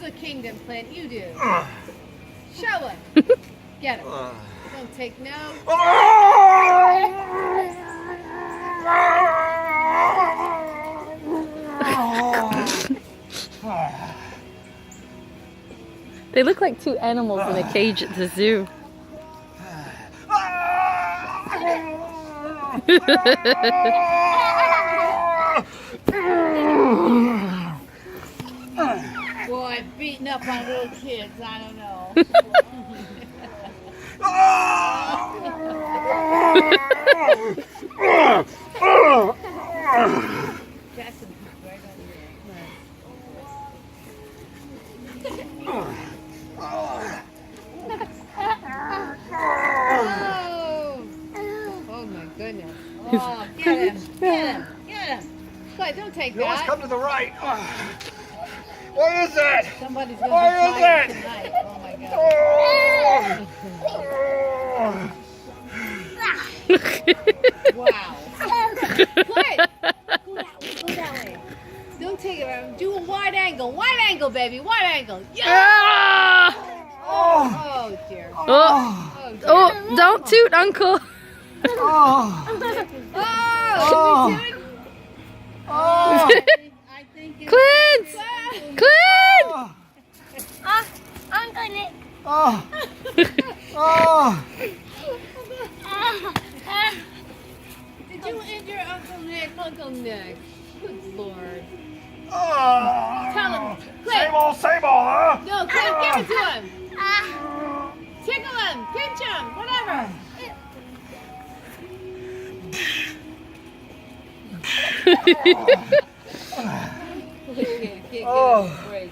the kingdom, Clint. You do. Show him. Get him. Don't take no. They look like two animals in a cage at the zoo. Boy, beating up on little kids. I don't know. Jackson, right over oh my goodness. Oh, get him. Get him. Get him. Clay, don't take You always that. come to the right. What is that? Somebody's going What to is be that? tired tonight. Oh my God. Wow. Clay, go that way. Don't take it around. Do a wide angle. Wide angle, baby. Wide angle. Yeah. Ah! Oh, dear. Oh, Oh, dear. oh, don't toot, Uncle. Oh, should we do it? I think it's Clint! Clint! Uncle Nick. Did you injure Uncle Nick? Uncle Nick. Good Lord. Tell him. Clint. Same old, huh? No, Clint, give it to him. Tickle him. Pinch him. Whatever. Get a break.